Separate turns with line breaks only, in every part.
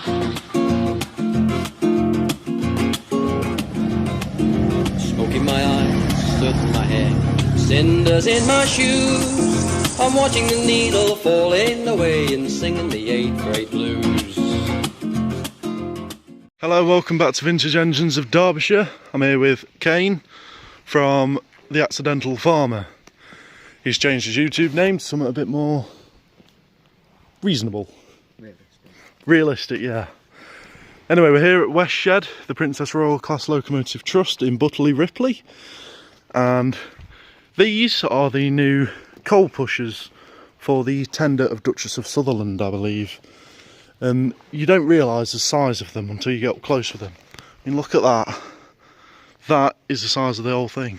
Smoke in my eyes, soot in my hair, cinders in my shoes. I'm watching the needle falling away and singing the 8th grade blues.
Hello, welcome back to Vintage Engines of Derbyshire. I'm here with Kane from The Accidental Farmer. He's changed his YouTube name to something a bit more reasonable. Realistic, yeah. Anyway, we're here at West Shed, the Princess Royal Class Locomotive Trust in Butterley, Ripley. And these are the new coal pushers for the tender of Duchess of Sutherland, I believe. You don't realise the size of them until you get up close with them. I mean, look at that. That is the size of the whole thing.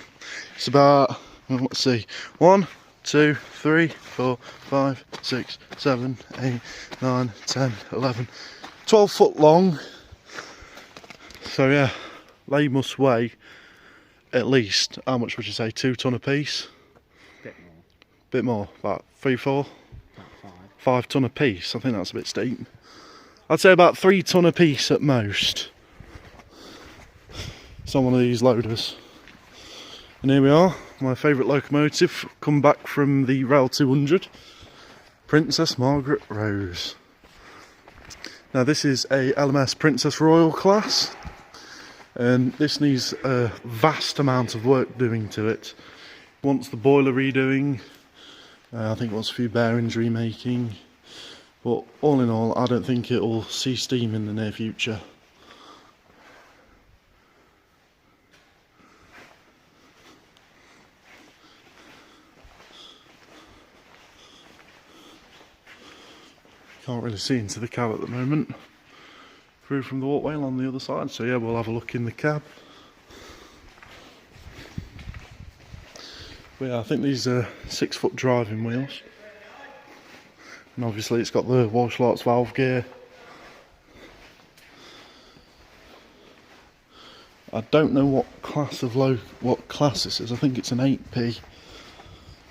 It's about, well, let's see, 1, 2, 3, 4, 5, 6, 7, 8, 9, 10, 11, 12 foot long. So yeah, they must weigh at least, how much would you say, 2 ton a piece? Bit more, about 3, 4? About 5 ton a piece. I think that's a bit steep. I'd say about 3 ton a piece at most. It's on one of these loaders. And here we are, my favourite locomotive, come back from the Rail 200, Princess Margaret Rose. Now this is a LMS Princess Royal class, and this needs a vast amount of work doing to it. Wants the boiler redoing, I think it wants a few bearings remaking, but all in all I don't think it will see steam in the near future. Can't really see into the cab at the moment, through from the walkway on the other side, so yeah, we'll have a look in the cab. But yeah, I think these are 6 foot driving wheels, and obviously it's got the Walsh-Larts valve gear. I don't know what class this is. I think it's an 8P.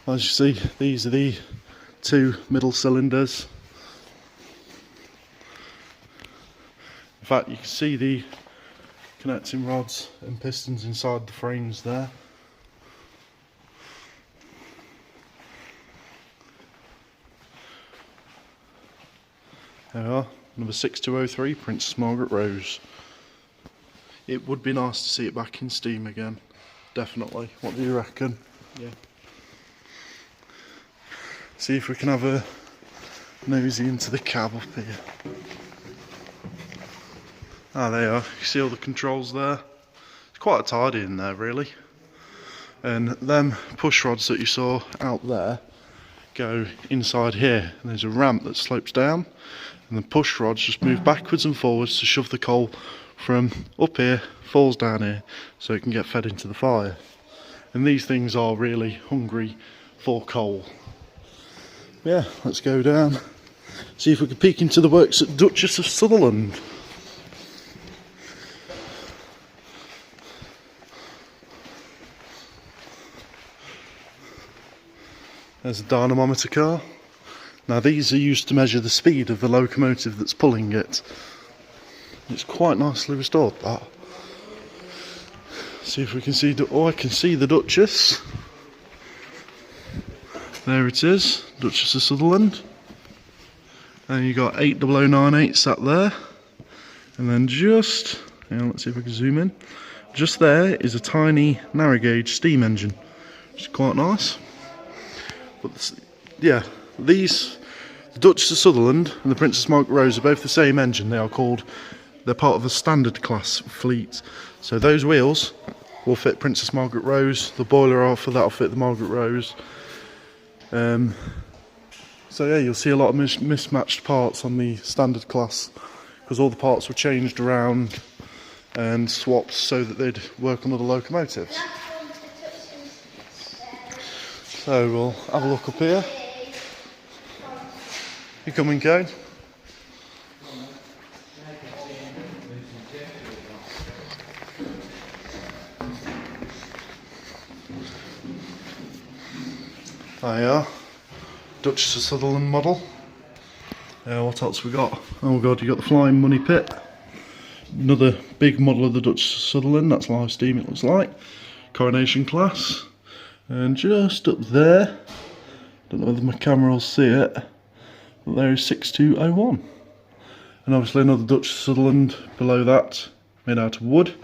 As you see, these are the 2 middle cylinders. In fact, you can see the connecting rods and pistons inside the frames there. There we are, number 6203, Princess Margaret Rose. It would be nice to see it back in steam again, definitely. What do you reckon? Yeah. See if we can have a nosy into the cab up here. Ah, there you are. You see all the controls there? It's quite tidy in there, really. And them push rods that you saw out there go inside here. And there's a ramp that slopes down, and the push rods just move backwards and forwards to shove the coal from up here, falls down here, so it can get fed into the fire. And these things are really hungry for coal. Yeah, let's go down, see if we can peek into the works at Duchess of Sutherland. There's a dynamometer car. Now these are used to measure the speed of the locomotive that's pulling it. It's quite nicely restored, that. See if we can see, oh, I can see the Duchess. There it is, Duchess of Sutherland. And you got 80098 sat there. And then just, let's see if we can zoom in. Just there is a tiny narrow gauge steam engine, which is quite nice. But yeah, the Duchess of Sutherland and the Princess Margaret Rose are both the same engine. They're part of a standard class fleet. So those wheels will fit Princess Margaret Rose. The boiler for that will fit the Margaret Rose. So yeah, you'll see a lot of mismatched parts on the standard class, because all the parts were changed around and swapped so that they'd work on other locomotives. So we'll have a look up here. You coming, Kane? There you are, Duchess of Sutherland model. What else we got? Oh god, you got the Flying Money Pit. Another big model of the Dutch Sutherland, that's live steam it looks like. Coronation class. And just up there, don't know whether my camera will see it, but there is 6201. And obviously another Dutch Sutherland below that, made out of wood.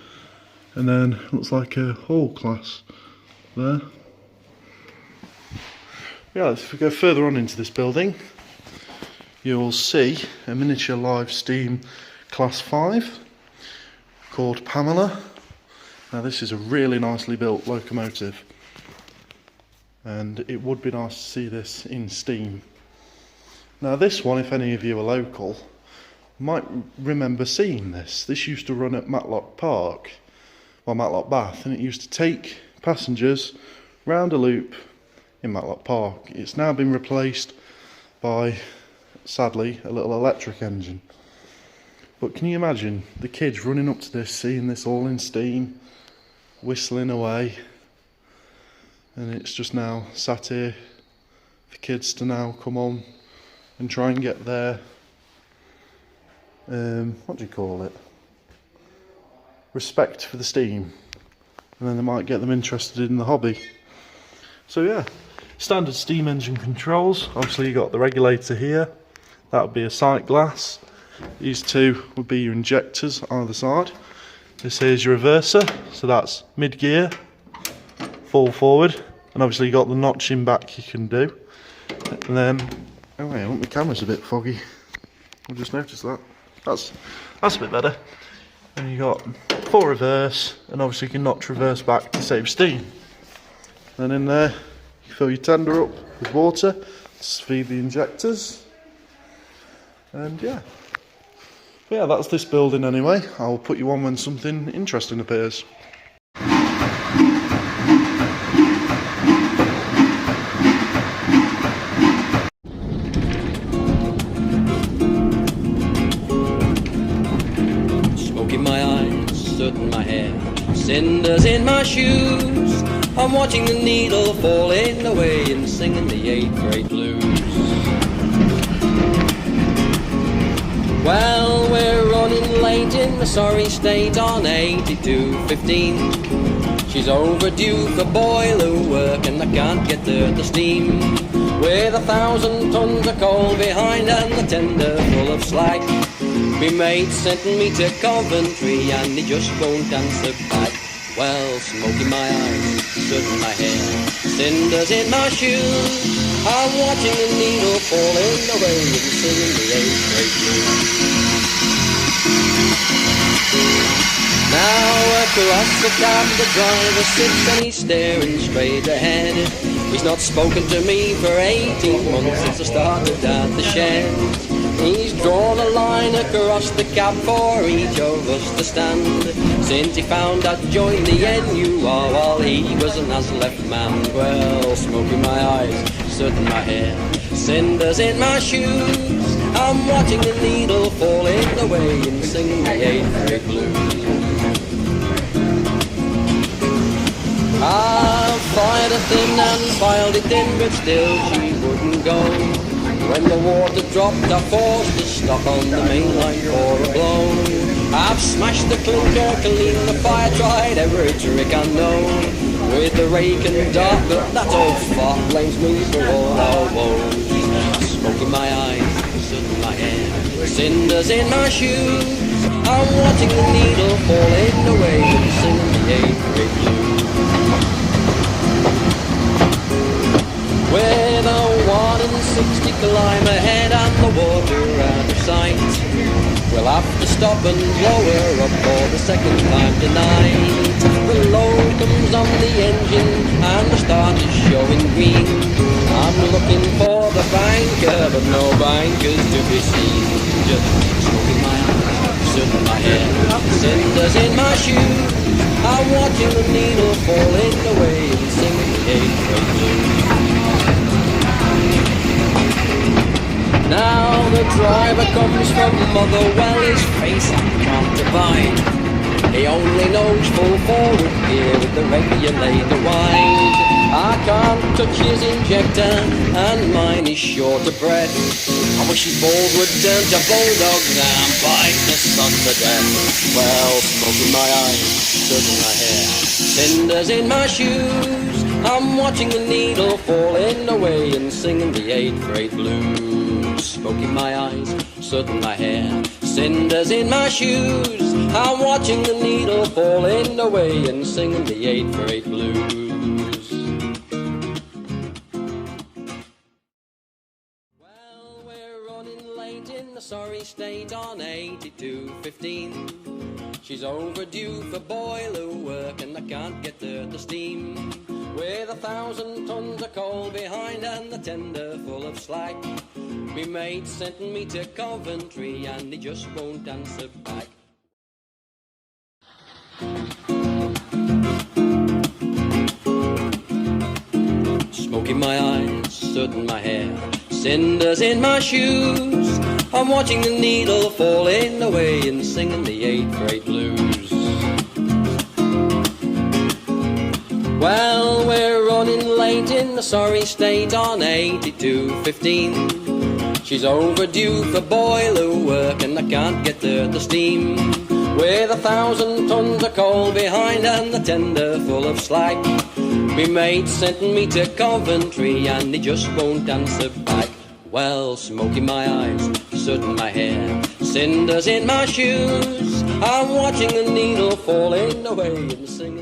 And then looks like a Hall class there. Yeah, if we go further on into this building, you'll see a miniature live steam class 5 called Pamela. Now this is a really nicely built locomotive, and it would be nice to see this in steam. Now this one, if any of you are local, might remember seeing this. This used to run at Matlock Park, well Matlock Bath, and it used to take passengers round a loop in Matlock Park. It's now been replaced by, sadly, a little electric engine. But can you imagine the kids running up to this, seeing this all in steam, whistling away, and it's just now sat here for kids to now come on and try and get their what do you call it, respect for the steam, and then they might get them interested in the hobby. So yeah, standard steam engine controls. Obviously you got the regulator here, that would be a sight glass. These two would be your injectors either side. This here is your reverser, so that's mid gear, fall forward, and obviously you got the notching back you can do. And then, oh wait, I think my camera's a bit foggy. I just noticed that. That's a bit better. And you got full reverse, and obviously you can notch reverse back to save steam. Then in there, you fill your tender up with water to feed the injectors. And yeah. But yeah, that's this building anyway. I'll put you on when something interesting appears.
Smoke in my eyes, soot in my hair, cinders in my shoes. I'm watching the needle falling away and singing the 8th grade blues. Well, we're running late in the sorry state on 8215. She's overdue for boiler work and I can't get her to steam. With 1,000 tons of coal behind and the tender full of slag. Me mate sent me to Coventry and he just won't answer back. Well, smoke in my eyes, soot in my hair, cinders in my shoes. I'm watching the needle falling away and singing the 8th grade blues. Now across the cab the driver sits and he's staring straight ahead. He's not spoken to me for 18 months since I started at the shed. He's drawn a line across the cab for each of us to stand, since he found I'd joined the NUR while he was an as-left man. Well, smoke in my eyes, soot in my hair, cinders in my shoes. I'm watching the needle falling away and singing the 8th grade blues. I fired a thin and filed it in, but still she wouldn't go. When the water dropped, I forced to stop on the main line for a blow. I've smashed the clinker, cleaned the fire, tried every trick I know. With the rake and dart, but that old fart blames me for all our woes. Smoke in my eyes, soot in my hair, cinders in my shoes. I'm watching the needle falling away and singing the 8th grade blues. With a 1 in 60 climb ahead and the water out of sight, we'll have to stop and lower up for the second time tonight. The load comes on the engine and the start is showing green. I'm looking for the banker, but no bankers to be seen. Just smoke in my eyes, soot in my hair, cinders in my shoes. I'm watching the needle falling away and singing the 8th grade blues. Now the driver comes from Motherwell, his face I can't divine. He only knows full forward gear with the regulator wide. I can't touch his injector, and mine is short of breath. I wish his balls would turn to bulldogs and bite the sun to death. Well, smoke in my eyes, dirt in my hair, cinders in my shoes. I'm watching the needle falling away and singing the 8th grade blues. Smoke in my eyes, soot in my hair, cinders in my shoes. I'm watching the needle falling away and singing the 8th grade blues. Well, we're running late in the sorry state on 8215. She's overdue for boiler work and I can't get her to steam. With 1,000 tons of coal behind and the tender full of slack, me mate sent me to Coventry and he just won't answer back. Smoke in my eyes, soot in my hair, cinders in my shoes. I'm watching the needle falling away and singing the 8th grade blues. Well, we're running late in the sorry state on 8215. She's overdue for boiler work and I can't get her to steam. With 1,000 tons of coal behind and the tender full of slack, me mate sent me to Coventry and he just won't answer back. Well, smoke in my eyes, soot in my hair, cinders in my shoes. I'm watching the needle falling away and singing